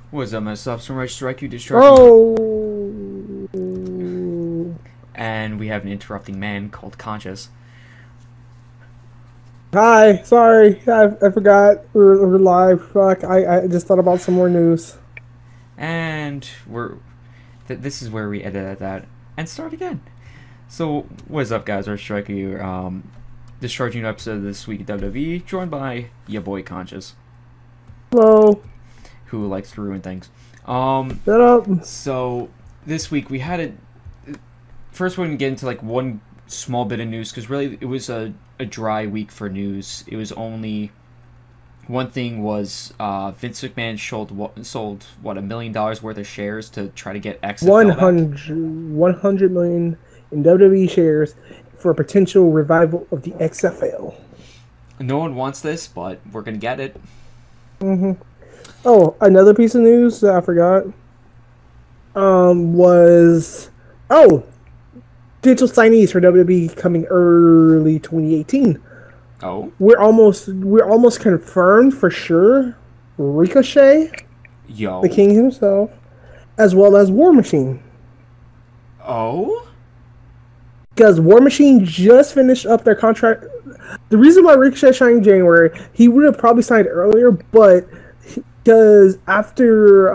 What's up, myself? From RighteousRaikou, Oh. and we have an interrupting man called Conscious. Hi. Sorry, I forgot we're live. Fuck. I just thought about some more news. And this is where we edit that and start again. So, what's up, guys? RighteousRaikou, discharging an episode of This Week at WWE, joined by your boy Conscious, Hello. who likes to ruin things. Shut up. So this week we had first we're gonna get into like one small bit of news, because really it was a dry week for news. It was only one thing was Vince McMahon sold what, $1 million worth of shares to try to get XFL back. 100 million in WWE shares for a potential revival of the XFL. No one wants this, but we're gonna get it. Oh, another piece of news that I forgot was potential signees for WWE coming early 2018. Oh, We're almost confirmed for sure. Ricochet, yo. the King himself, as well as War Machine. Oh, Because War Machine just finished up their contract. The reason why Ricochet signed in January, he would have probably signed earlier, but because after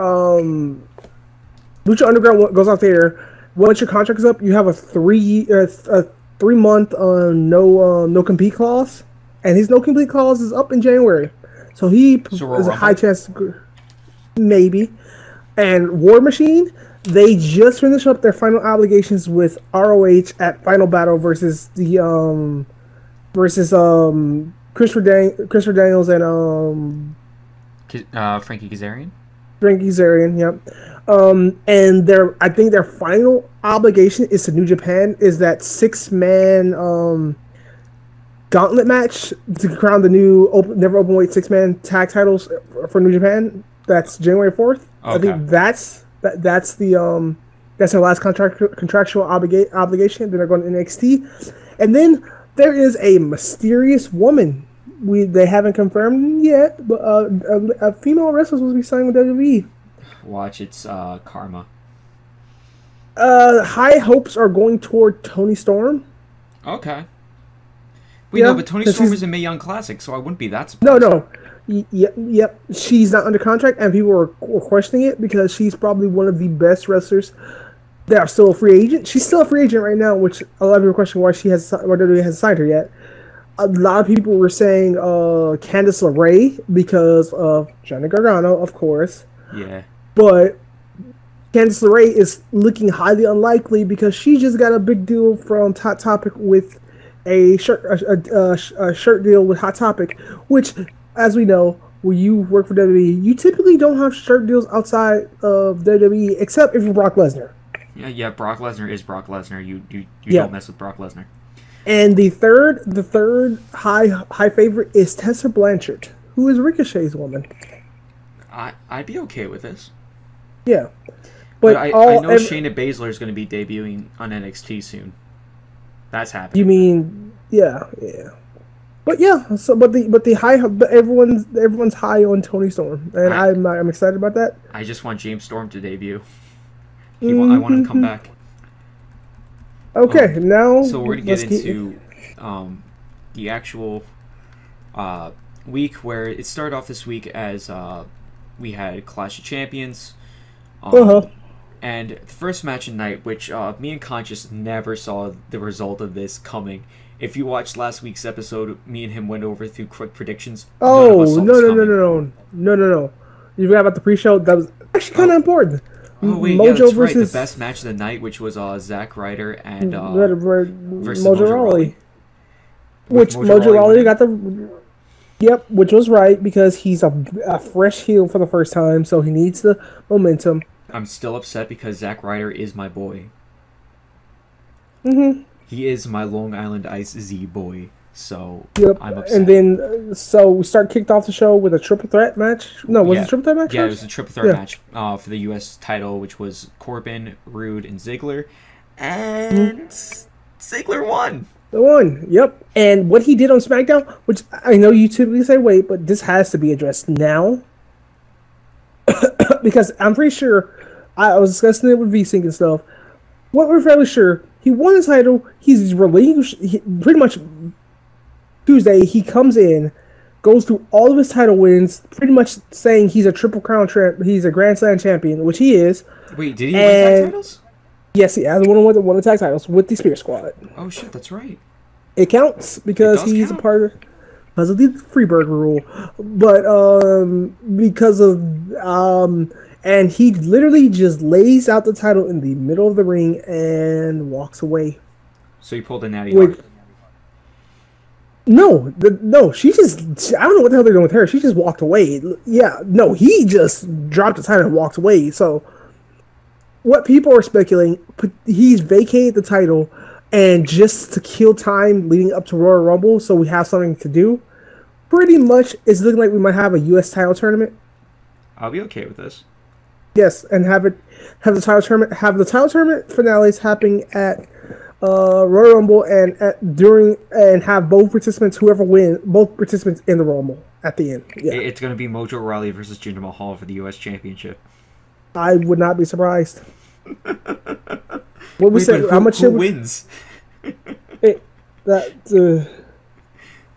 Lucha Underground goes out there, once your contract is up, you have a 3-month no compete clause, and his no compete clause is up in January, so there's a high chance maybe. And War Machine, they just finished up their final obligations with ROH at Final Battle versus Christopher Daniels and Frankie Kazarian. Frankie Kazarian, yep. And I think their final obligation is to New Japan, is that 6-man gauntlet match to crown the new never openweight 6-man tag titles for New Japan. That's January 4th. Okay. I think that's their last contractual obligation. Then they're going to NXT, and then there is a mysterious woman. They haven't confirmed yet, but a female wrestler was supposed to be signed with WWE. Watch, it's Karma. High hopes are going toward Toni Storm. Okay. No, but Toni Storm is in Mae Young Classic, so I wouldn't be that surprised. No. Yep. She's not under contract, and people were questioning it because she's probably one of the best wrestlers that are still a free agent. She's still a free agent right now, which a lot of people question why WWE hasn't signed her yet. A lot of people were saying Candice LeRae because of Johnny Gargano, of course. Yeah. But Candice LeRae is looking highly unlikely because she just got a big deal from Hot Topic with a shirt deal with Hot Topic, which, as we know, when you work for WWE, you typically don't have shirt deals outside of WWE except if you're Brock Lesnar. Yeah. Brock Lesnar is Brock Lesnar. You don't mess with Brock Lesnar. And the third high favorite is Tessa Blanchard, who is Ricochet's woman. I'd be okay with this. Yeah, but I know Shayna Baszler is going to be debuting on NXT soon. That's happening. You mean yeah. But yeah, but everyone's high on Toni Storm, and I'm excited about that. I just want James Storm to debut. I want him to come back. Okay, now so we're gonna get into the actual week, where it started off this week as we had Clash of Champions, and the first match of the night, which me and Conscious never saw the result of this coming. If you watched last week's episode, me and him went over through quick predictions. Oh, no! You forgot about the pre-show. That was actually kind of important. Oh wait, Mojo that's versus right. The best match of the night, which was Zack Ryder and versus Mojo Rawley. Which Mojo Rawley got which was right because he's a fresh heel for the first time, so he needs the momentum. I'm still upset because Zack Ryder is my boy. He is my Long Island Ice Z boy, so I'm upset. And then, so we kicked off the show with a triple threat match. No, was it a triple threat match? Yeah, it was a triple threat match for the U.S. title, which was Corbin, Rude, and Ziggler. And Ziggler won. The one, yep. And what he did on SmackDown, which I know you typically say wait, but this has to be addressed now. because I'm pretty sure I was discussing it with VSync and stuff. What we're fairly sure, he won the title. He's relinquished. Pretty much Tuesday, he comes in, goes through all of his title wins, pretty much saying he's a Triple Crown champ. He's a Grand Slam champion, which he is. Wait, did he win tag titles? Yes, he has won the tag titles with the Spear Squad. Oh shit, that's right. It counts because he's a part of because of the Freebird rule, but because of and he literally just lays out the title in the middle of the ring and walks away. So he pulled a Natty Hart. No, she just, I don't know what the hell they're doing with her. She just walked away. Yeah, no, he just dropped the title and walked away. So, what people are speculating, he's vacated the title, and just to kill time leading up to Royal Rumble, so we have something to do. Pretty much, it's looking like we might have a U.S. title tournament. I'll be okay with this. Yes, and have the title tournament finales happening at Royal Rumble and have both participants in the Royal Rumble at the end. Yeah. It's going to be Mojo Rawley versus Jinder Mahal for the U.S. Championship. I would not be surprised. What we say? How much who wins?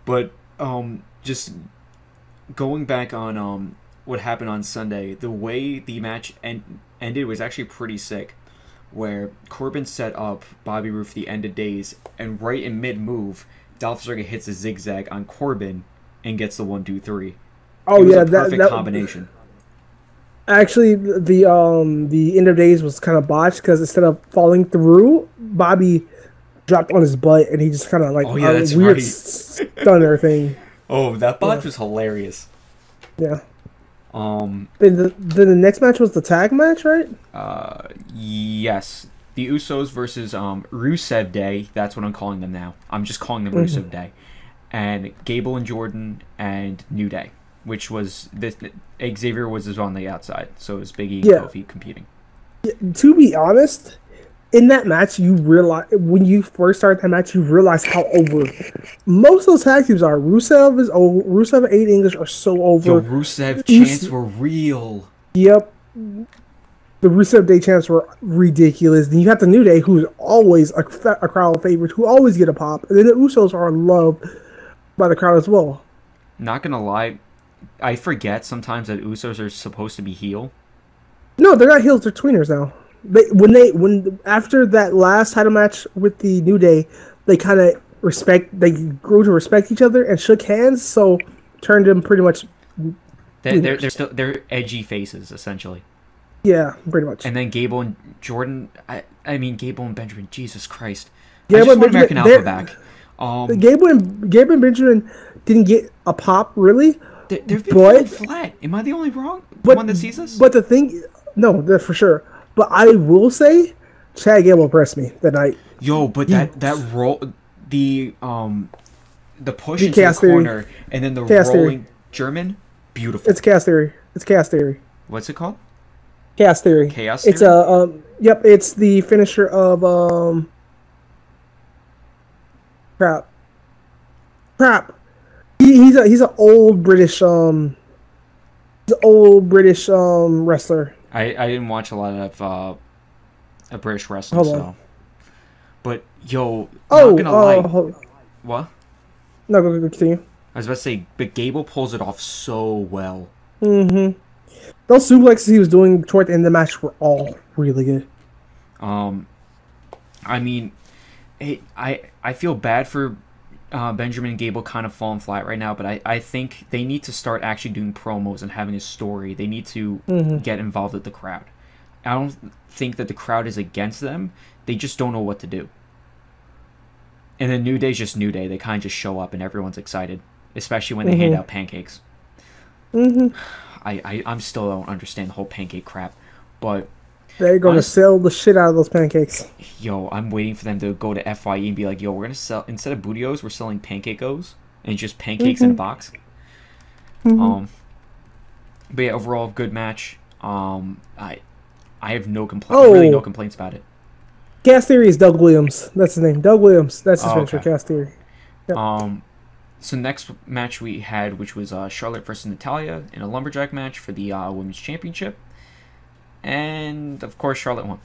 But just going back on what happened on Sunday, the way the match ended was actually pretty sick. Where Corbin set up Bobby Roode for the end of days, and right in mid-move, Dolph Ziggler hits a zigzag on Corbin and gets the 1-2-3. Oh, it was a perfect combination. Actually, the end of days was kind of botched because instead of falling through, Bobby dropped on his butt and he just kind of like weird stunner thing. Oh, that botch was hilarious. Yeah. Then the next match was the tag match, right? Yes. The Usos versus Rusev Day. That's what I'm calling them now. I'm just calling them Rusev Day. And Gable and Jordan and New Day, which was Xavier was on the outside, so it was Big E and Kofi competing. Yeah, to be honest, in that match, you realize when you first start that match, you realize how over most of those tag teams are. Rusev is over. Rusev and Aiden English are so over. The Rusev chants were real. Yep. The Rusev Day chants were ridiculous. Then you have the New Day, who's always a crowd favorite, who always get a pop. And then the Usos are loved by the crowd as well. Not gonna lie, I forget sometimes that Usos are supposed to be heel. No, they're not heels. They're tweeners now. After that last title match with the New Day, they kind of they grew to respect each other and shook hands, so turned them pretty much. They're edgy faces essentially. Yeah, pretty much. And then Gable and Jordan, I mean Gable and Benjamin. Jesus Christ! Yeah, I just want American Alpha back. Gable and Benjamin didn't get a pop really. They've been flat. Am I the only one that sees this? But the thing, no, that's for sure. But I will say, Chad Gable impressed me that night. Yo, but that roll, the push into the corner, and then the rolling German, beautiful. It's Chaos Theory. What's it called? Chaos Theory. Chaos Theory. It's it's the finisher of crap. He's an old British wrestler. I didn't watch a lot of British wrestling, so. But yo, not gonna lie. What? No, go continue. I was about to say, but Gable pulls it off so well. Mm-hmm. Those suplexes he was doing toward the end of the match were all really good. I mean, I feel bad for Benjamin and Gable kind of falling flat right now, but I think they need to start actually doing promos and having a story. They need to get involved with the crowd. I don't think that the crowd is against them. They just don't know what to do. And then New Day's just New Day. They kind of just show up and everyone's excited, especially when they hand out pancakes. I still don't understand the whole pancake crap, but they're going to sell the shit out of those pancakes. Yo, I'm waiting for them to go to FYE and be like, yo, we're going to sell, instead of Bootios, we're selling Pancake-Os, and just pancakes in a box. But yeah, overall, good match. I have no complaints, really no complaints about it. Chaos Theory is Doug Williams. That's his name. Doug Williams. That's his finisher, Chaos Theory. Yep. So next match we had, which was Charlotte versus Natalya in a lumberjack match for the Women's Championship. And, of course, Charlotte won.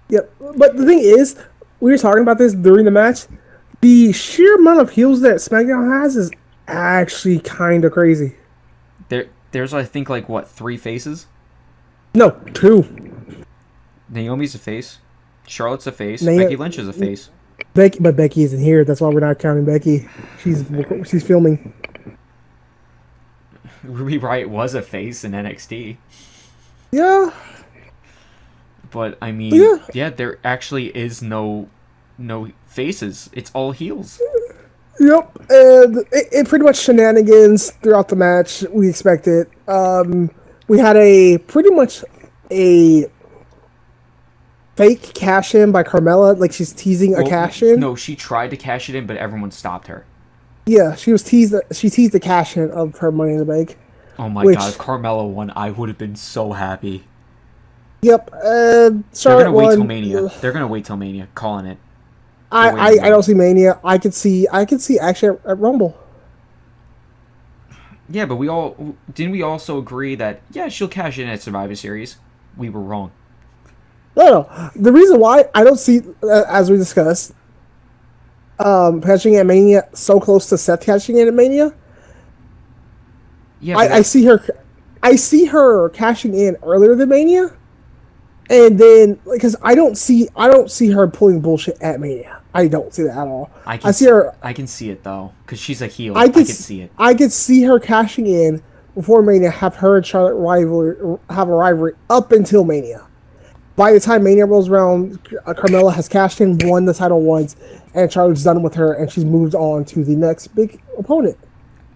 Yep. But the thing is, we were talking about this during the match. The sheer amount of heels that SmackDown has is actually kind of crazy. There's, I think, like, what, 3 faces? No, 2. Naomi's a face. Charlotte's a face. Becky Lynch is a face. But Becky isn't here. That's why we're not counting Becky. She's filming. Ruby Riott was a face in NXT. Yeah. But, I mean, yeah, there actually is no faces. It's all heels. Yep, and it pretty much shenanigans throughout the match. We expected. We had pretty much a fake cash in by Carmella, like she's teasing a cash in. No, she tried to cash it in, but everyone stopped her. Yeah, she teased the cash in of her Money in the Bank. Oh my god, if Carmella won, I would have been so happy. Yep, They're gonna wait till Mania. They're gonna wait till Mania, calling it. I don't see Mania. I could see actually at Rumble. Yeah, but we also agree that she'll cash in at Survivor Series. We were wrong. No. The reason why I don't see, as we discussed, cashing in at Mania so close to Seth cashing in at Mania. Yeah, I see her cashing in earlier than Mania, and then because I don't see her pulling bullshit at Mania. I don't see that at all. I can see it though, because she's a heel. I can see it. I could see her cashing in before Mania, have her and Charlotte have a rivalry up until Mania. By the time Mania rolls around, Carmella has cashed in, won the title once, and Charlotte's done with her, and she's moved on to the next big opponent.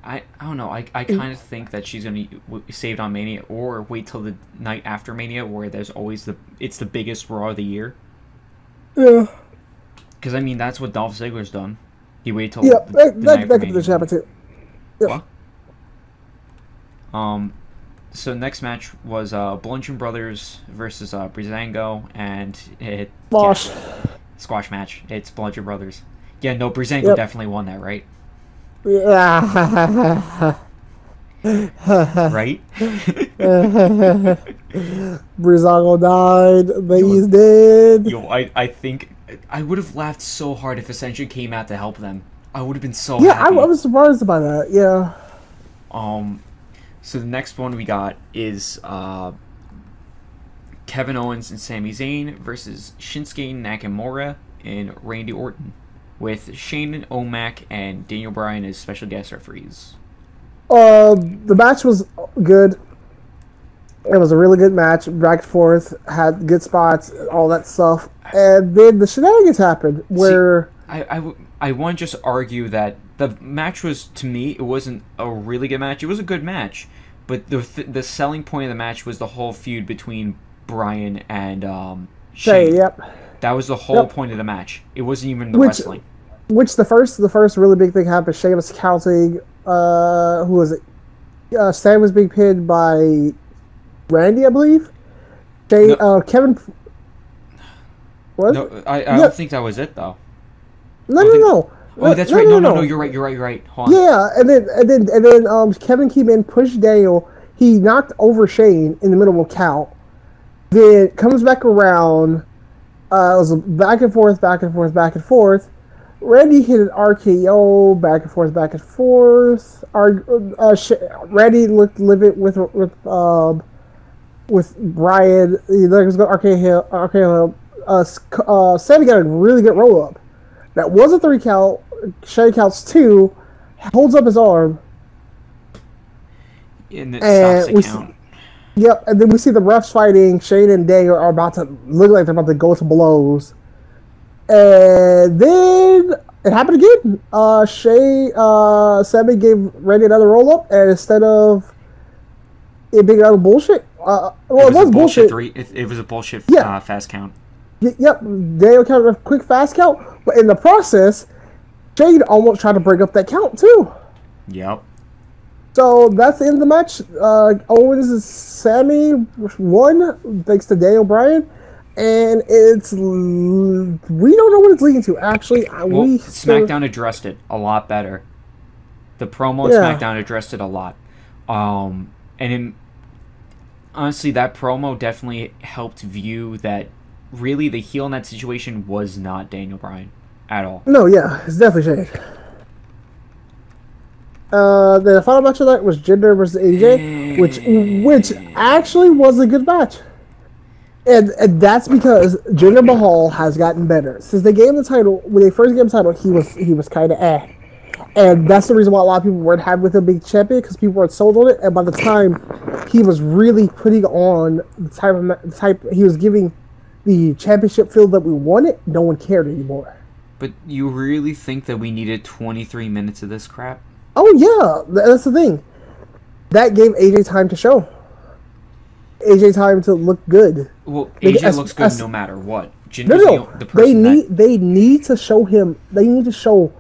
I don't know. I kind of think that she's going to save it on Mania or wait till the night after Mania, where there's always it's the biggest Raw of the year. Yeah. Because, I mean, that's what Dolph Ziggler's done. He waited till the night after Mania. That could be the What? So next match was Bludgeon Brothers versus Breezango, and squash match. It's Bludgeon Brothers. Yeah, no, Breezango definitely won that, right? Right? Breezango died. He's dead. Yo, I think I would have laughed so hard if Ascension came out to help them. I would have been so happy. Yeah, I was surprised by that. Yeah. So the next one we got is Kevin Owens and Sami Zayn versus Shinsuke Nakamura and Randy Orton, with Shane O'Mac and Daniel Bryan as special guest referees. The match was good. It was a really good match, back and forth, had good spots, all that stuff. And then the shenanigans happened where... I want to just argue that the match was, to me, it wasn't a really good match. It was a good match, but the selling point of the match was the whole feud between Bryan and Shane. Yep. That was the whole point of the match. It wasn't even the wrestling. Which the first really big thing happened. Shane was counting. Who was it? Stan was being pinned by Randy, I believe. Kevin. What? No, I don't think that was it though. No. Oh, that's right. No. You're right. Hold on. Yeah, and then Kevin came in, pushed Daniel. He knocked over Shane in the middle of a count. Then comes back around. It was a back and forth. Randy hit an RKO, back and forth. Randy looked livid with Bryan. He was going RKO. Sammy got a really good roll up. That was a 3 count. Shane counts 2, holds up his arm, and it stops the count. Yep, and then we see the refs fighting. Shane and Daniel are about to look like they're about to go to blows. And then it happened again. Sammy gave Randy another roll up, and instead of it being out of bullshit, it was bullshit. It was a bullshit fast count. Yep, Daniel counted a quick fast count, but in the process, Shane almost tried to break up that count too. Yep. So that's the end of the match. Owens and Sammy won thanks to Daniel Bryan. And we don't know what it's leading to. Actually, SmackDown addressed it a lot better. The promo on SmackDown addressed it a lot. honestly, that promo definitely helped view that really the heel in that situation was not Daniel Bryan at all. No, yeah, it's definitely Shane. The final match of that was Jinder versus AJ, which actually was a good match. And that's because Jinder Mahal has gotten better since they gave him the title. When they first gave him the title, he was kind of and that's the reason why a lot of people weren't happy with him being champion because people weren't sold on it. And by the time he was really putting on the type he was giving the championship feel that we wanted, no one cared anymore. But you really think that we needed 23 minutes of this crap? Oh yeah, that's the thing. That gave AJ time to show. AJ time to look good. Well, AJ looks good no matter what. Jinder's the person they need to show him. They need to show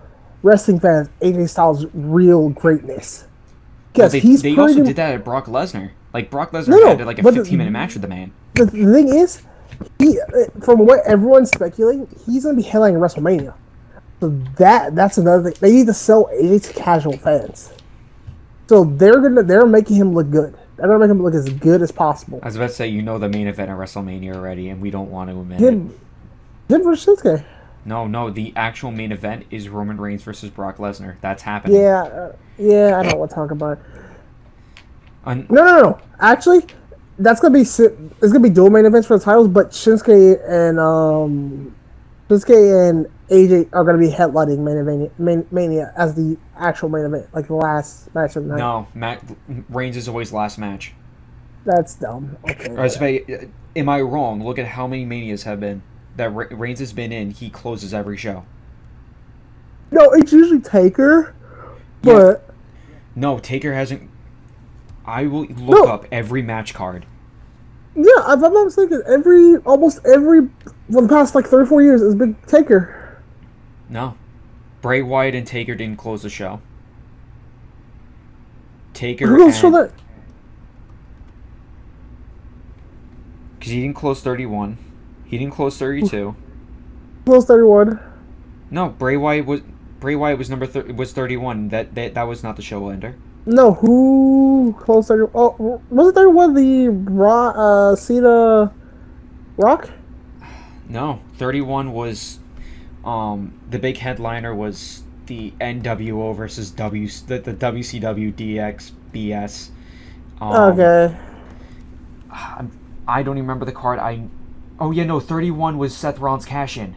wrestling fans AJ Styles' real greatness. Because they also did that at Brock Lesnar. Like Brock Lesnar had like a 15-minute match with the man. The thing is, from what everyone's speculating, he's gonna be headlining WrestleMania. So that's another thing. They need to sell AJ to casual fans. So they're making him look good. They're gonna make him look as good as possible. I was about to say, you know the main event of WrestleMania already, and we don't want to admit it. Him versus Shinsuke. No, the actual main event is Roman Reigns versus Brock Lesnar. That's happening. Yeah, I don't want to talk about it. No. No. Actually, it's gonna be dual main events for the titles, but Shinsuke and AJ are gonna be headlining Mania as the actual main event, like the last match of the night. No, Reigns is always last match. That's dumb. Okay. Am I wrong? Look at how many Manias have been that Reigns has been in. He closes every show. No, it's usually Taker, but no, Taker hasn't. I will look up every match card. Yeah, if I'm not mistaken, almost every for the past like 3 or 4 years has been Taker. No, Bray Wyatt and Taker didn't close the show. Taker. Who else show that? Because he didn't close 31. He didn't close 32. Close 31. No, Bray Wyatt was was 31. That was not the show ender. No, who closed 31? Oh, was it 31 the Cena Rock? No, 31 was the big headliner was the NWO versus the WCW DX BS. Okay. I don't even remember the card. 31 was Seth Rollins cash-in.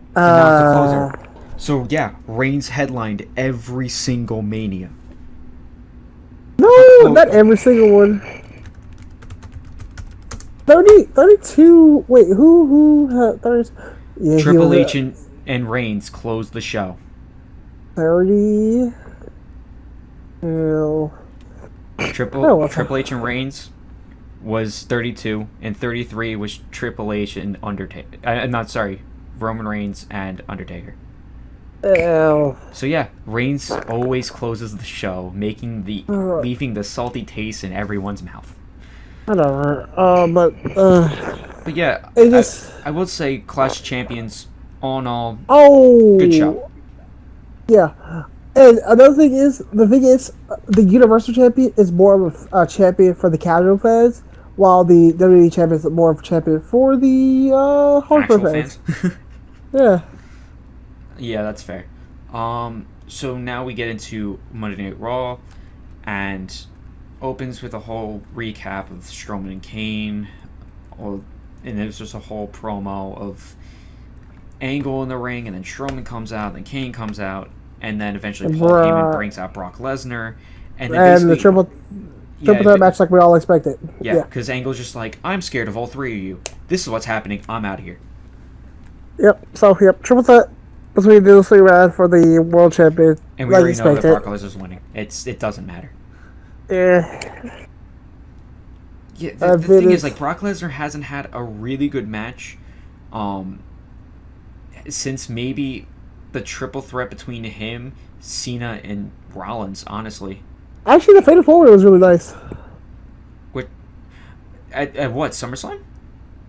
And that was the closer. So yeah, Reigns headlined every single Mania. No, not every single one. 32. Wait, who had 30? Yeah, Triple H and Reigns closed the show. 30. Ew. Triple H and Reigns was 32, and 33 was Triple H and Undertaker. Roman Reigns and Undertaker. Ew. So yeah, Reigns always closes the show, leaving the salty taste in everyone's mouth. Whatever. But yeah, I will say Clash of Champions, all in all, good show. Yeah. And another thing is, the Universal Champion is more of a champion for the casual fans, while the WWE Champion is more of a champion for the hardcore fans. Yeah. Yeah, that's fair. So now we get into Monday Night Raw, and opens with a whole recap of Strowman and Kane, and there's just a whole promo of Angle in the ring, and then Strowman comes out, and then Kane comes out, and then eventually Paul Heyman brings out Brock Lesnar, and the triple threat match like we all expected. Yeah, because Angle's just like, I'm scared of all three of you. This is what's happening. I'm out of here. Yep. So triple threat between those three rounds for the world champion. And we already know that Brock Lesnar's winning. It doesn't matter. Yeah. Yeah. The thing is, like, Brock Lesnar hasn't had a really good match, since maybe the triple threat between him, Cena, and Rollins. Honestly. Actually, the Fatal 4-Way was really nice. What? At what? SummerSlam?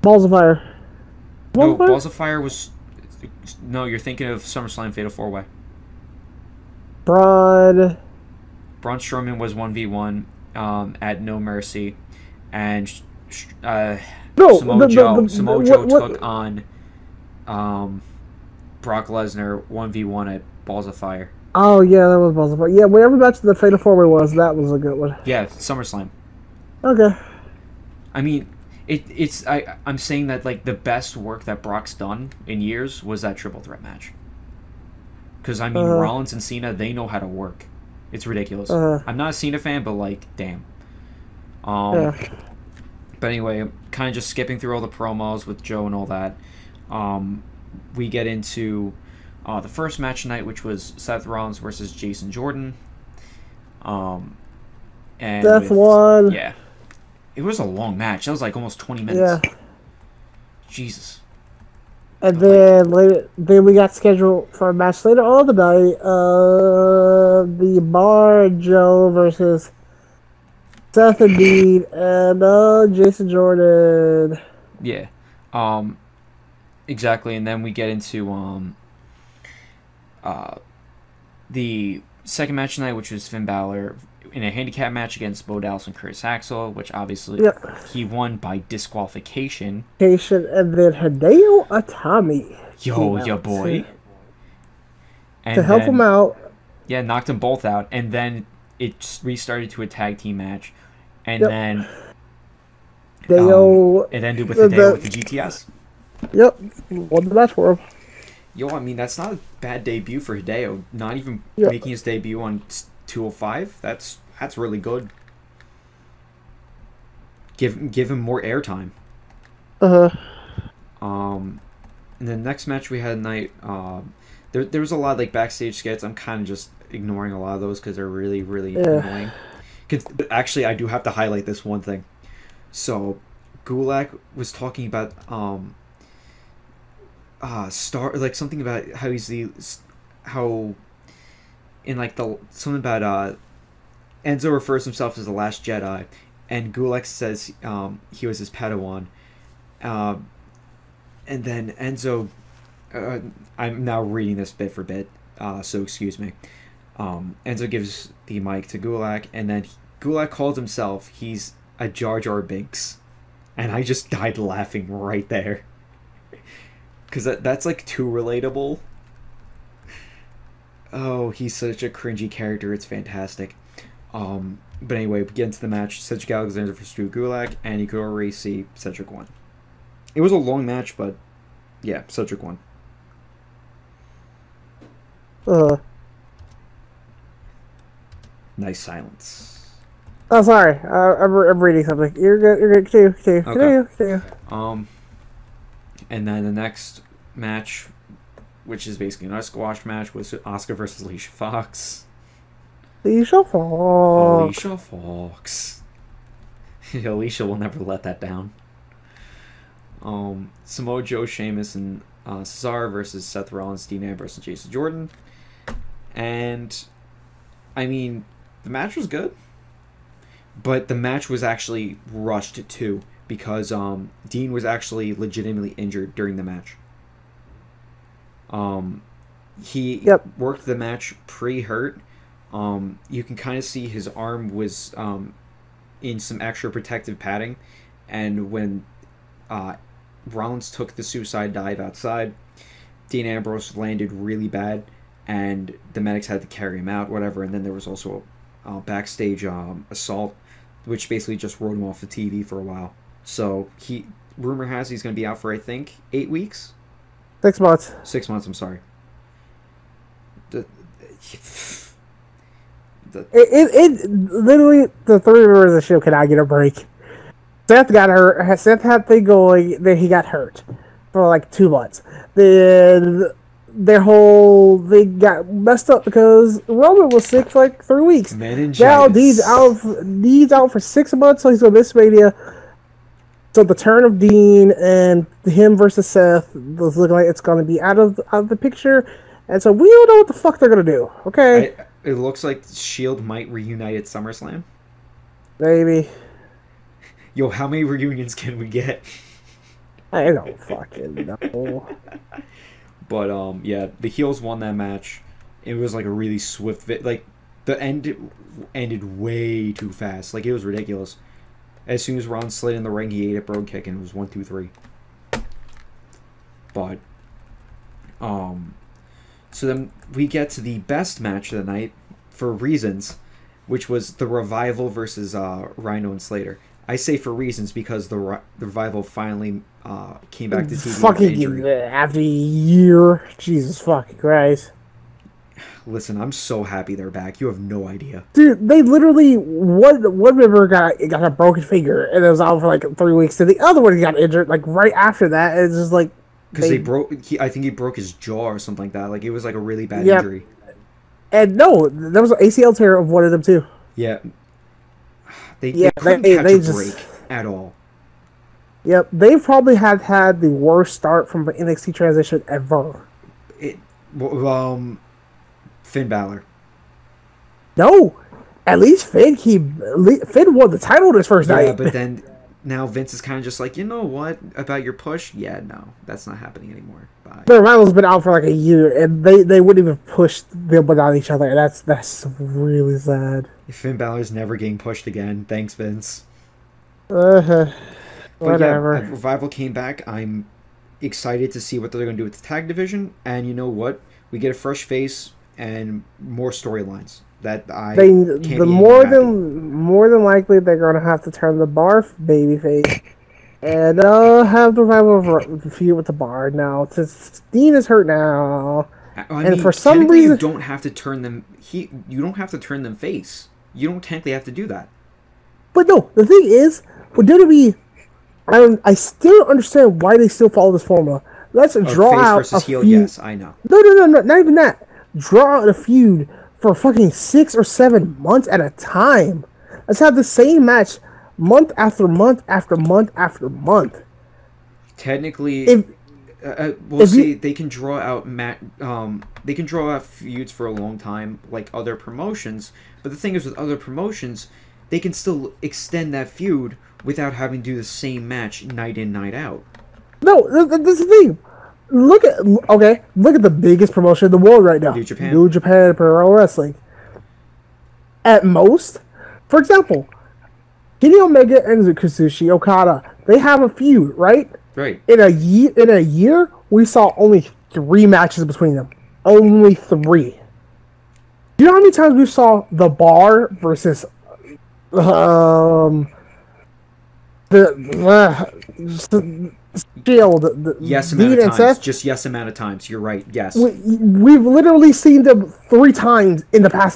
Balls of Fire. Balls of Fire was. No, you're thinking of SummerSlam Fatal 4-Way. Braun Strowman was 1v1. at No Mercy, and No, Samoa Joe took on Brock Lesnar 1v1 at Balls of Fire. Oh yeah, that was Balls of Fire. Yeah, whatever match the Fatal 4-Way was, that was a good one. Yeah, SummerSlam. Okay. I mean, I'm saying that like the best work that Brock's done in years was that triple threat match. Because I mean, Rollins and Cena, they know how to work. It's ridiculous. I'm not a Cena fan, but like, damn. But anyway, I'm kind of just skipping through all the promos with Joe and all that. We get into the first match tonight, which was Seth Rollins versus Jason Jordan. And Seth won. Yeah. It was a long match. That was like almost 20 minutes. Yeah. Jesus. And then we got scheduled for a match later on the night. The Bar Joe versus Seth and Dean and Jason Jordan. Yeah. Exactly. And then we get into the second match tonight, which was Finn Balor in a handicap match against Bo Dallas and Curtis Axel, which obviously he won by disqualification. And then Hideo Itami. Yo, boy. And to help him out. Yeah, knocked them both out. And then it restarted to a tag team match. And then Hideo... it ended with Hideo with the GTS. Yep. Won the match for him. Yo, I mean, that's not a bad debut for Hideo. Not even making his debut on 205. That's really good. Give him more airtime. And the next match we had tonight, there was a lot of like backstage skits. I'm kind of just ignoring a lot of those because they're really annoying. Actually, I do have to highlight this one thing. So, Gulak was talking about something about how he's something about Enzo refers himself as the Last Jedi, and Gulak says he was his Padawan, and then Enzo, I'm now reading this bit for bit, so excuse me. Enzo gives the mic to Gulak, and then Gulak calls himself he's a Jar Jar Binks, and I just died laughing right there. Because that's like too relatable. Oh, he's such a cringy character. It's fantastic. But anyway, we get into the match. Cedric Alexander versus Drew Gulak, and you could already see Cedric won. It was a long match, but yeah, Cedric won. Nice silence. Oh, sorry. I'm reading something. You're good. You're good. Continue. And then the next match, which is basically another squash match, was Asuka versus Alicia Fox. Alicia Fox. Alicia will never let that down. Samoa Joe, Sheamus, and Cesaro versus Seth Rollins, Dean Ambrose, and Jason Jordan. And, I mean, the match was good. But the match was actually rushed, too. Because Dean was actually legitimately injured during the match. He worked the match pre-hurt. You can kind of see his arm was in some extra protective padding. And when Rollins took the suicide dive outside, Dean Ambrose landed really bad. And the medics had to carry him out, whatever. And then there was also a backstage assault, which basically just rode him off the TV for a while. So, rumor has he's going to be out for, I think, 8 weeks? 6 months. 6 months, I'm sorry. Literally, the 3 members of the show cannot get a break. Seth got hurt. Seth had thing going, then he got hurt for like 2 months. Then their whole thing got messed up because Roman was sick for like 3 weeks. Meningitis. Now Dean's out for 6 months, so he's going to miss Mania. So the turn of Dean and him versus Seth was looking like it's going to be out of the picture. And so we don't know what the fuck they're going to do. Okay? It looks like S.H.I.E.L.D. might reunite at SummerSlam. Maybe. Yo, how many reunions can we get? I don't fucking know. But, yeah, the heels won that match. It was like a really swift... The end ended way too fast. Like, it was ridiculous. As soon as Ron slid in the ring, he ate a brogue kick, and it was 1, 2, 3. But, so then we get to the best match of the night, for reasons, which was the Revival versus Rhino and Slater. I say for reasons because the Revival finally came back to TV fucking after a year. Jesus fucking Christ. Listen, I'm so happy they're back. You have no idea. Dude, they literally, one member got a broken finger, and it was out for like 3 weeks, and the other one got injured, like, right after that. It's just like... Because I think he broke his jaw or something like that. Like, it was like a really bad injury. And no, there was an ACL tear of one of them, too. Yeah. They couldn't catch a break at all. Yep, they probably have had the worst start from the NXT transition ever. Finn Balor. No, at least Finn won the title this first night. Yeah, but then now Vince is kind of just like, you know what about your push? Yeah, no, that's not happening anymore. Bye. The Revival's been out for like a year, and they wouldn't even push them without each other. And that's really sad. Finn Balor's never getting pushed again. Thanks, Vince. Whatever. Yeah, Revival came back. I'm excited to see what they're going to do with the tag division, and you know what? We get a fresh face and more storylines that more than likely they're going to have to turn the Bar babyface and have the Revival feud with the Bar now. Since Dean is hurt now, I mean, for some reason you don't have to turn them. You don't have to turn them face. You don't technically have to do that. But no, the thing is, with WWE, I still don't understand why they still follow this formula. Let's draw face out versus a heel. feud. Yes, I know. No, not even that. Draw out a feud for fucking 6 or 7 months at a time. Let's have the same match month after month after month after month. Technically, they can draw out they can draw out feuds for a long time, like other promotions. But the thing is, with other promotions, they can still extend that feud without having to do the same match night in, night out. No, that's the thing. Look at the biggest promotion in the world right now. New Japan Pro Wrestling. At most, for example, Kenny Omega and Kazushi Okada, they have a feud, right? Right. In a year, we saw only 3 matches between them. Only 3. You know how many times we saw the Bar versus Shield, yes amount of times. Just yes amount of times. You're right. Yes. We've literally seen them 3 times in the past,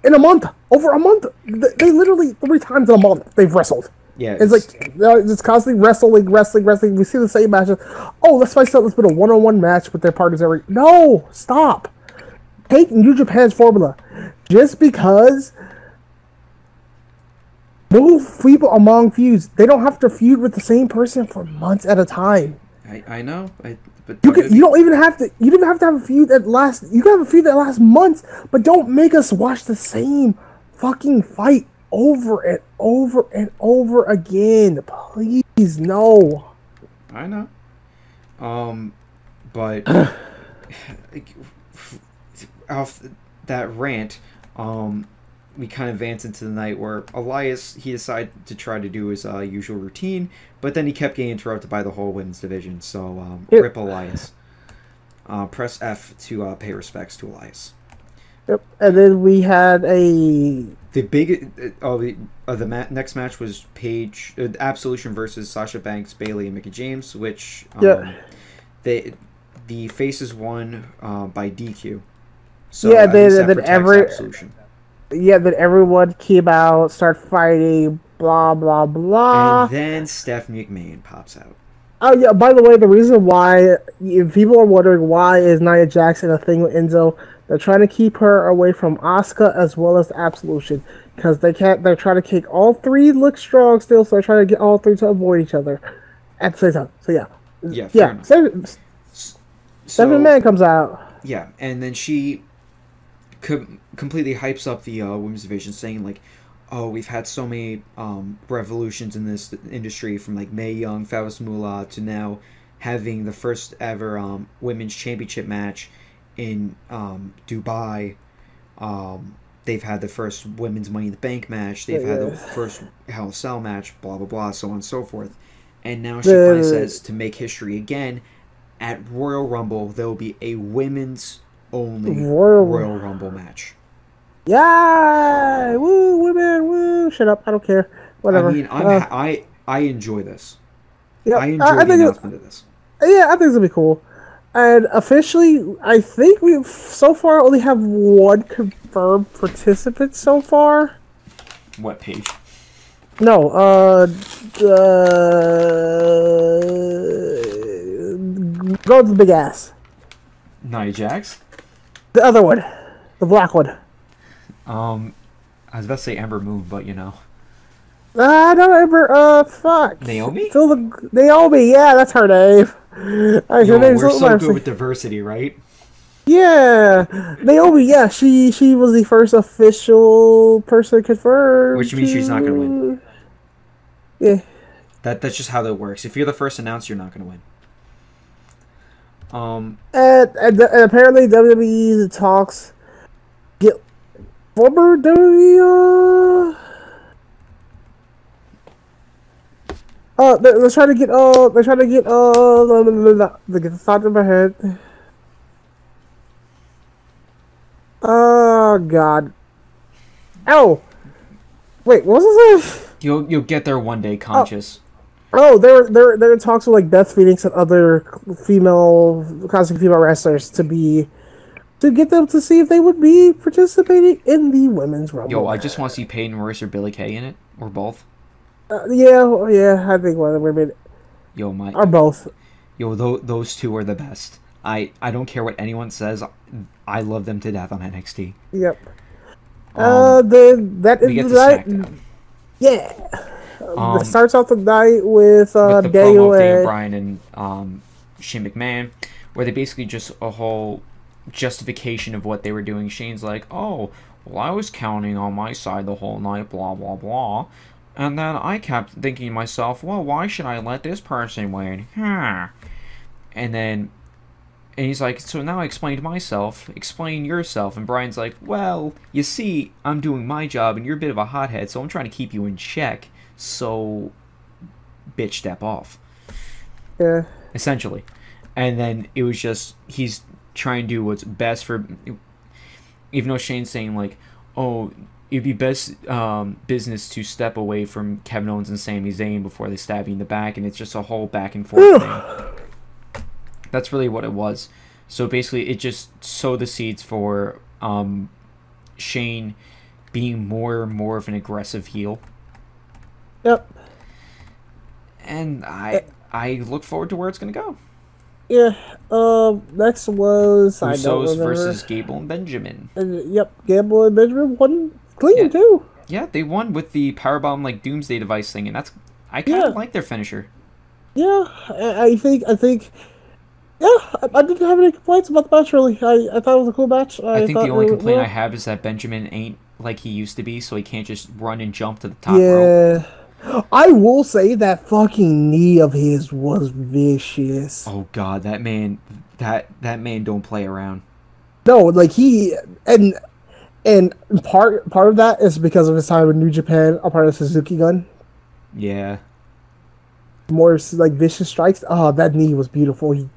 in a month, over a month. They literally 3 times in a month they've wrestled. Yeah. It's like it's constantly wrestling. We see the same matches. Oh, let's spice up. Let's put a one-on-one match with their partners every. No, stop. Take New Japan's formula. Just because move people among feuds. They don't have to feud with the same person for months at a time. I know. But you don't even have to. You don't have to have a feud that lasts. You can have a feud that lasts months, but don't make us watch the same fucking fight over and over and over again. Please, no. I know. But off that rant, we kind of advanced into the night where Elias, he decided to try to do his usual routine, but then he kept getting interrupted by the whole women's division. So rip Elias. Press F to pay respects to Elias. Yep, and then we had the next match was Paige Absolution versus Sasha Banks, Bayley, and Mickie James, which the faces won by DQ. So then Absolution. Yeah, then everyone came out, start fighting, blah blah blah, and then Stephanie McMahon pops out. Oh yeah, by the way, the reason why, if people are wondering why is Nia Jackson a thing with Enzo, they're trying to keep her away from Asuka as well as Absolution, because they're trying to kick all 3 look strong still, so they're trying to get all 3 to avoid each other at the same time. So yeah. Stephanie McMahon comes out. Yeah, and then she completely hypes up the women's division, saying like, oh, we've had so many revolutions in this industry, from like Mae Young, Fabulous Moolah, to now having the first ever women's championship match in Dubai, they've had the first women's Money in the Bank match. They've had the first Hell in a Cell match. Blah blah blah, so on and so forth. And now she finally says to make history again. At Royal Rumble, there will be a women's only Royal Rumble match. Yeah, woo, women, woo. Shut up, I don't care. Whatever. I mean, I enjoy this. Yeah, I enjoy the announcement of this. Yeah, I think it's gonna be cool. And officially, I think we so far only have one confirmed participant so far. What page? No, go with the big ass. Nia Jax? The other one, the black one. I was about to say Ember Moon, but you know. I don't remember. Fuck. Naomi? Naomi, yeah, that's her name. We're so good with diversity, right? Yeah, Naomi. Yeah, she was the first official person confirmed. Which means she's not gonna win. Yeah. That's just how that works. If you're the first announced, you're not gonna win. And apparently WWE talks get former WWE. They're trying to get the thought in my head. Oh God. Oh. Wait, what was this? You'll get there one day, conscious. Oh, they're in talks with like Beth Phoenix and other classic female wrestlers to get them to see if they would be participating in the women's rumble. Yo, I just want to see Peyton Royce or Billie Kay in it, or both. Yeah, I think one of them are both. Yo, those two are the best. I don't care what anyone says. I love them to death on NXT. Yep. That is the night. Yeah. It starts off the night with the Daniel promo of Daniel Bryan and Shane McMahon, where they basically just a whole justification of what they were doing. Shane's like, oh, well, I was counting on my side the whole night, blah, blah, blah. And then I kept thinking to myself, well, why should I let this person win? And he's like, so now I explained myself, explain yourself. And Brian's like, well, you see, I'm doing my job and you're a bit of a hothead, so I'm trying to keep you in check. So, bitch, step off. Yeah. Essentially. And then it was just, he's trying to do what's best for, even though Shane's saying like, oh, it'd be best business to step away from Kevin Owens and Sami Zayn before they stab you in the back, and it's just a whole back and forth thing. That's really what it was. So basically, it just sowed the seeds for Shane being more and more of an aggressive heel. Yep. And I look forward to where it's gonna go. Yeah. Next was Usos versus Gable and Benjamin. Yep, Gable and Benjamin won clean too. Yeah, they won with the powerbomb like Doomsday device thing, and I kind of like their finisher. Yeah, I think. Yeah, I didn't have any complaints about the match, really. I thought it was a cool match. I think the only complaint I have is that Benjamin ain't like he used to be, so he can't just run and jump to the top rope. I will say that fucking knee of his was vicious. Oh God, that man don't play around. No, like and part of that is because of his time in New Japan, a part of Suzuki Gun. Yeah. More like vicious strikes. Oh, that knee was beautiful.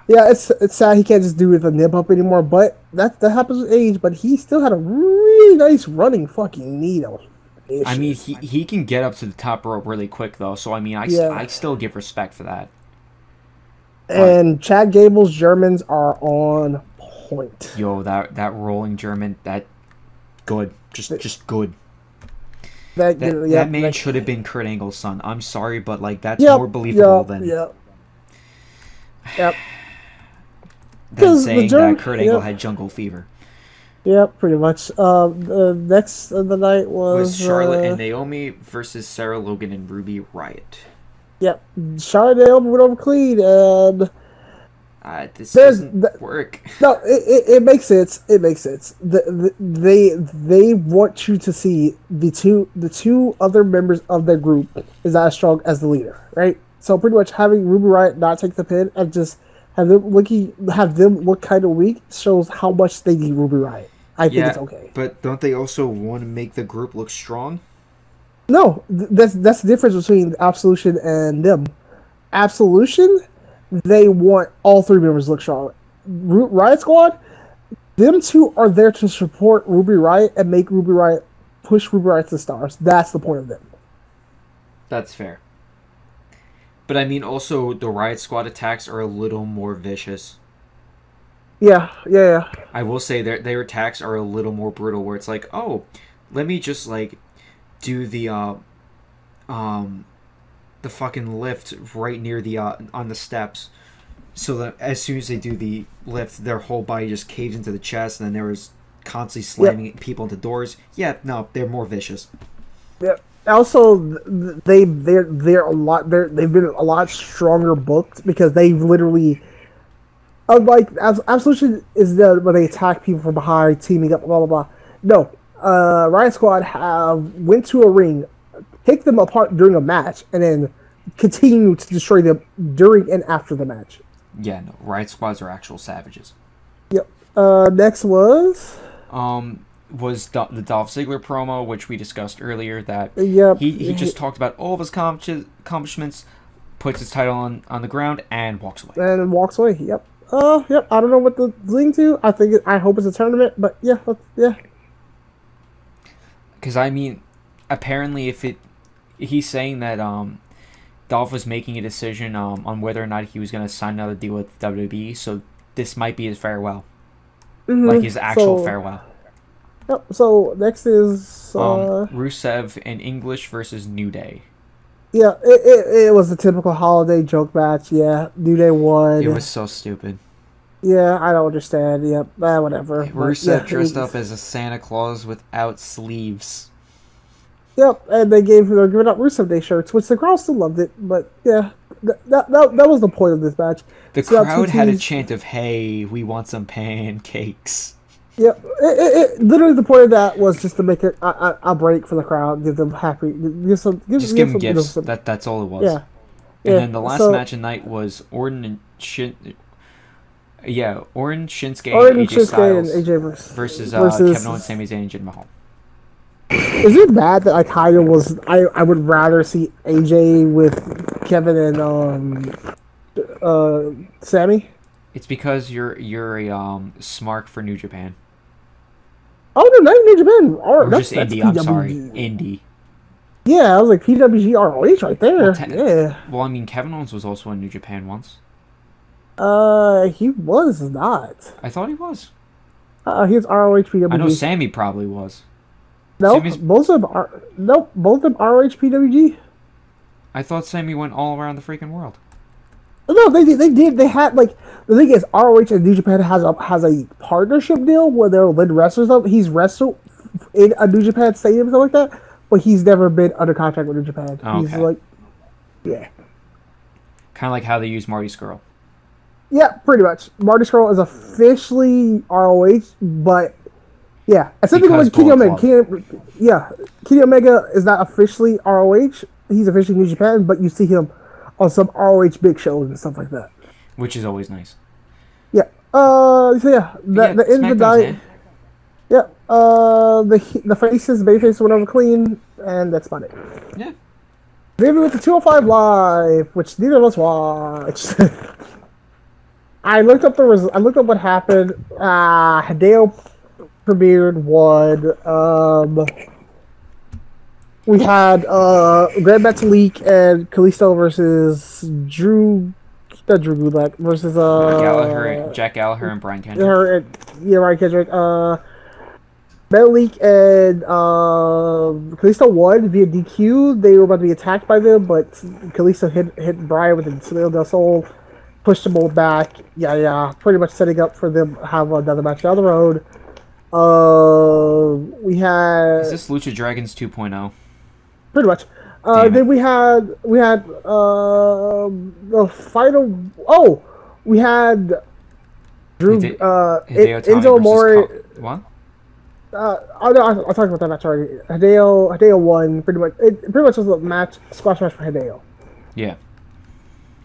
It's sad he can't just do it with a nip up anymore, but that happens with age. But he still had a really nice running fucking knee that was vicious. I mean, he can get up to the top rope really quick though, so I mean, I still give respect for that. And Chad Gable's Germans are on point. Yo, that rolling German, that good, just good. That man should have been Kurt Angle's son. I'm sorry, but like that's more believable than than saying that Kurt Angle had jungle fever. Yep, pretty much. The next of the night was Charlotte and Naomi versus Sarah Logan and Ruby Riott. Yep, Charlotte and Naomi went over clean, and this doesn't work. No, it makes sense. It makes sense. They want you to see the two other members of their group is not as strong as the leader, right? So pretty much having Ruby Riott not take the pin and just have them look kind of weak shows how much they need Ruby Riott. I think Yeah, it's okay. but don't they also want to make the group look strong? No, that's the difference between Absolution and them. Absolution, they want all three members to look strong. Riot Squad, them two are there to support Ruby Riot and make Ruby Riot push Ruby Riot to the stars. That's the point of them. That's fair. But I mean, also, the Riot Squad attacks are a little more vicious. Yeah. I will say their attacks are a little more brutal, where it's like, oh, let me just, like, do the fucking lift right near the, on the steps. So that as soon as they do the lift, their whole body just caves into the chest, and then there was constantly slamming people into doors. Yeah, no, they're more vicious. Yeah. Also, they've been a lot stronger booked because they've literally, unlike Absolution is when they attack people from behind, teaming up, blah blah blah. No, Riot Squad went to a ring, take them apart during a match, and then continue to destroy them during and after the match. Yeah, no, Riot Squads are actual savages. Yep. Next was the Dolph Ziggler promo, which we discussed earlier, that yep. he just talked about all of his accomplishments, puts his title on the ground, and walks away. And walks away, yep. Yep, I don't know what the leading to. I hope it's a tournament, but yeah. Because, I mean, apparently he's saying that Dolph was making a decision on whether or not he was going to sign another deal with WWE, so this might be his farewell. Mm-hmm. Like his actual farewell. Yep, so next is Rusev in English versus New Day. Yeah, it was a typical holiday joke match. Yeah, New Day won. It was so stupid. Yeah, I don't understand. Yep, whatever. Rusev dressed up as a Santa Claus without sleeves. Yep, and they're giving out Rusev Day shirts, which the crowd still loved it. But yeah, that was the point of this match. The crowd had a chant of "Hey, we want some pancakes." Yep, literally the point of that was just to make it a break for the crowd, give them happy, give them gifts. That's all it was. Yeah. And then the last match of the night was Orton, Shinsuke, and AJ Styles versus Kevin Owens, Sami Zayn, and Jinder Mahal. Is it bad that I kind of was? I would rather see AJ with Kevin and Sammy. It's because you're a smart for New Japan. Oh no, not New Japan. Or just Indie. I'm sorry, Indie. Yeah, I was like PWG ROH right there. Yeah. Well, I mean, Kevin Owens was also in New Japan once. He was not. I thought he was. He was ROH PWG. I know Sammy probably was. No, both of them are. Nope, both of them ROH PWG. I thought Sammy went all around the freaking world. No, they did. They had, like, the thing is, ROH and New Japan has a partnership deal where they'll lend wrestlers up. He's wrestled in a New Japan stadium, something like that, but he's never been under contract with New Japan. Okay. He's like, yeah. Kind of like how they use Marty Scurll. Yeah, pretty much. Marty Scurll is officially ROH, but yeah, and something like Kenny Omega. Kenny Omega is not officially ROH. He's officially New Japan, but you see him on some ROH big shows and stuff like that, which is always nice. Yeah. So yeah, the end of the night. Yeah. The faces, Bayface went over clean, and that's about it. Yeah. Maybe with the 205 Live, which neither of us watched. I looked up what happened. Hideo premiered one. We had Grand Metalik and Kalisto versus Jack Gallagher and Brian Kendrick. Brian Kendrick. Metalik and Kalisto won via DQ. They were about to be attacked by them, but Kalisto hit Brian with the Sail del Sol, pushed them all back. Yeah, pretty much setting up for them to have another match down the road. We had. Is this Lucha Dragons 2.0? Pretty much. Then we had the final. Oh, we had Drew Enzo Amore. What? I'll talk about that match already. Hideo won pretty much. It pretty much was a squash match for Hideo. Yeah.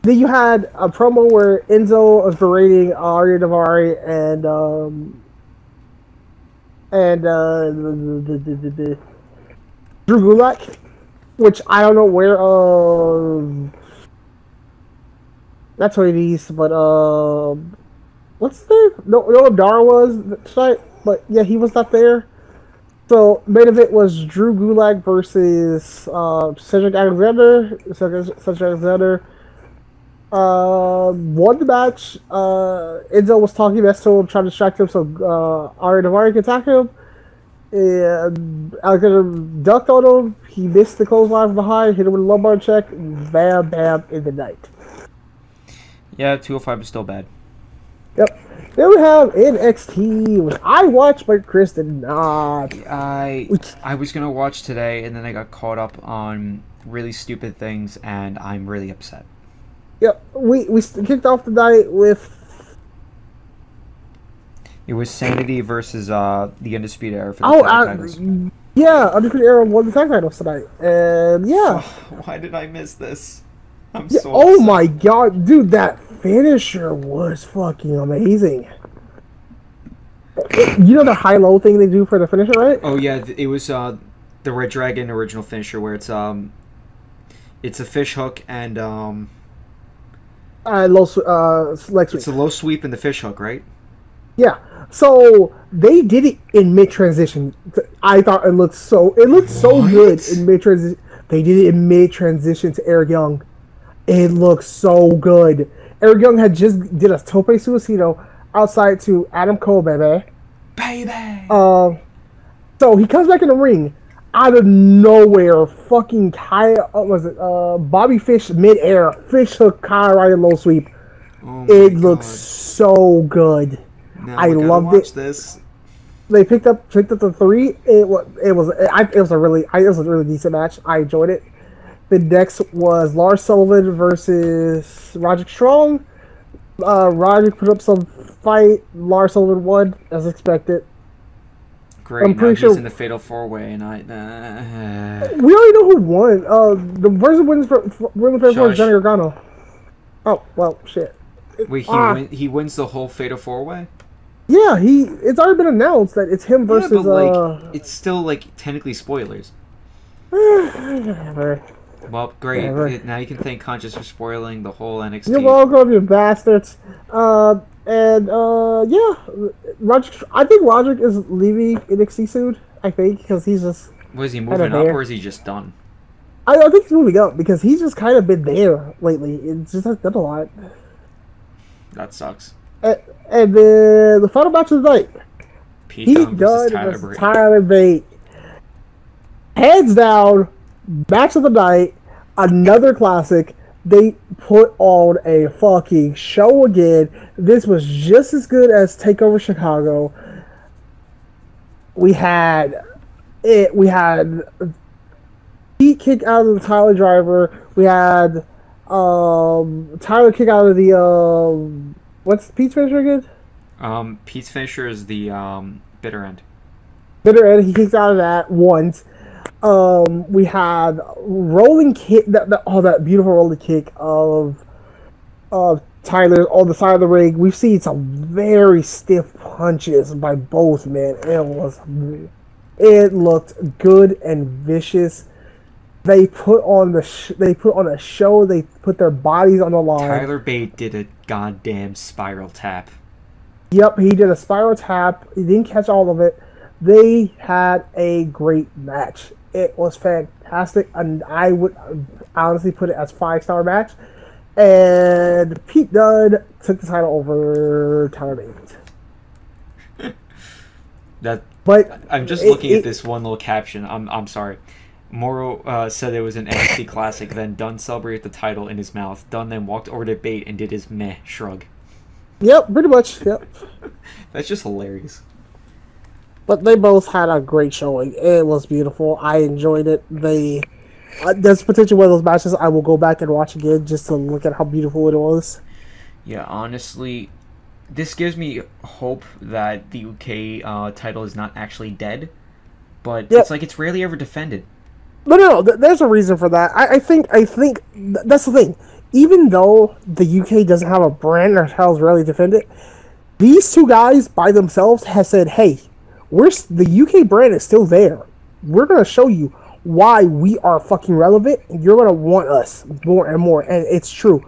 Then you had a promo where Enzo was berating Arya Daivari and and Drew Gulak, which I don't know where not Tony Nese, but what's his name? No, Dara was tonight, but yeah, he was not there. So main event was Drew Gulak versus Cedric Alexander. Cedric Alexander won the match. Enzo was talking mess to him, trying to distract him so Ari Daivari could attack him. And Alexander ducked on him. He missed the clothesline from behind, hit him with a lumbar check. Bam, bam, in the night. Yeah, 205 is still bad. Yep. Then we have NXT, which I watched, but Chris did not. I was gonna watch today, and then I got caught up on really stupid things, and I'm really upset. Yep. We kicked off the night with... It was Sanity versus the Undisputed Era for the titles. Yeah, Undisputed Era won the tag titles tonight, and yeah. Why did I miss this? I'm yeah, so oh upset. my god, dude, that finisher was fucking amazing. You know the high-low thing they do for the finisher, right? Oh yeah, it was the Red Dragon original finisher where it's a fish hook and low leg sweep. It's a low sweep and the fish hook, right? Yeah. So they did it in mid transition. I thought it looked so good in mid transition. They did it in mid transition to Eric Young. It looks so good. Eric Young had just did a tope suicida outside to Adam Cole, baby. So he comes back in the ring out of nowhere. Fucking Bobby Fish mid-air. Fish hook, Kyle right low sweep. Oh it looks so good. Now I loved it. This. They picked up the 3. It was a really decent match. I enjoyed it. The next was Lars Sullivan versus Roderick Strong. Roderick put up some fight. Lars Sullivan won, as expected. Great, I'm pretty sure he's in the Fatal 4-Way, and we already know who won. The person wins for Johnny Gargano. Oh, well, shit. Wait, he wins the whole Fatal 4-Way? Yeah, it's already been announced that it's him versus... Yeah, but, it's still, technically spoilers. Whatever. Well, great. Whatever. Now you can thank Conscious for spoiling the whole NXT. You're welcome, you bastards. Yeah. I think Roderick is leaving NXT soon, I think, because he's just... Was he moving up, or is he just done? I think he's moving up, because he's just kind of been there lately. It's just has done a lot. That sucks. And then the final match of the night. Pete Dunne versus Tyler Bate. Hands down, match of the night, another classic. They put on a fucking show again. This was just as good as TakeOver Chicago. We had Pete kick out of the Tyler driver. We had Tyler kick out of the what's Pete's finisher again? Pete's finisher is the bitter end. Bitter end. He kicks out of that once. We had rolling kick, that beautiful rolling kick of Tyler on the side of the ring. We've seen some very stiff punches by both men. It looked good and vicious. They put on a show. They put their bodies on the line. Tyler Bate did a goddamn spiral tap. Yep, he did a spiral tap. He didn't catch all of it. They had a great match. It was fantastic, and I would honestly put it as 5-star match. And Pete Dunne took the title over Tyler Bate. But I'm just looking at this one little caption. I'm sorry. Morrow said it was an NXT classic. Then Dunne celebrated the title in his mouth. Dunne then walked over to Bate and did his meh shrug. Yep, pretty much. Yep. That's just hilarious. But they both had a great showing. It was beautiful. I enjoyed it. That's potentially one of those matches I will go back and watch again just to look at how beautiful it was. Yeah, honestly, this gives me hope that the UK title is not actually dead. But it's like it's rarely ever defended. No, there's a reason for that. I think that's the thing. Even though the UK doesn't have a brand or titles rarely defended, these two guys by themselves have said, hey, The UK brand is still there. We're gonna show you why we are fucking relevant, and you're gonna want us more and more. And it's true.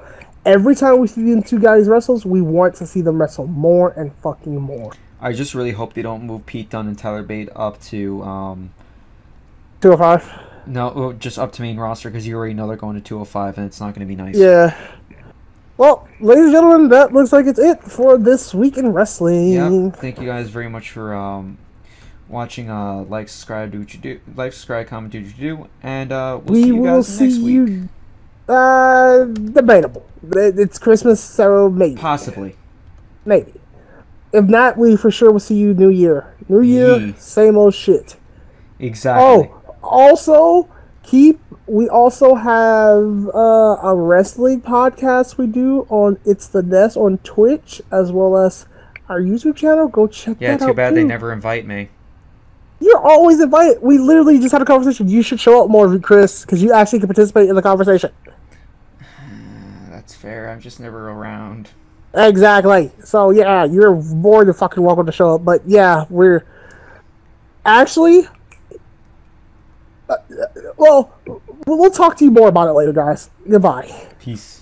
Every time we see them two guys wrestle, we want to see them wrestle more and fucking more. I just really hope they don't move Pete Dunne and Tyler Bate up to 205. No, just up to main roster, because you already know they're going to 205, and it's not going to be nice. Yeah. Well, ladies and gentlemen, that looks like it's it for this week in wrestling. Yeah. Thank you guys very much for watching. Like, subscribe, do what you do. Like, subscribe, comment, do what you do, and we'll see you guys next week. Debatable. It's Christmas, so maybe. Possibly. Maybe. If not, we for sure will see you New Year. New Year, same old shit. Exactly. Oh, also, we also have a wrestling podcast we do on It's the Nest on Twitch, as well as our YouTube channel. Go check that out. Yeah, too bad they never invite me. You're always invited. We literally just had a conversation. You should show up more, Chris, because you actually can participate in the conversation. That's fair. I'm just never around. Exactly. So, yeah, you're more than fucking welcome to show up. But, yeah, we're... Actually... well, we'll talk to you more about it later, guys. Goodbye. Peace.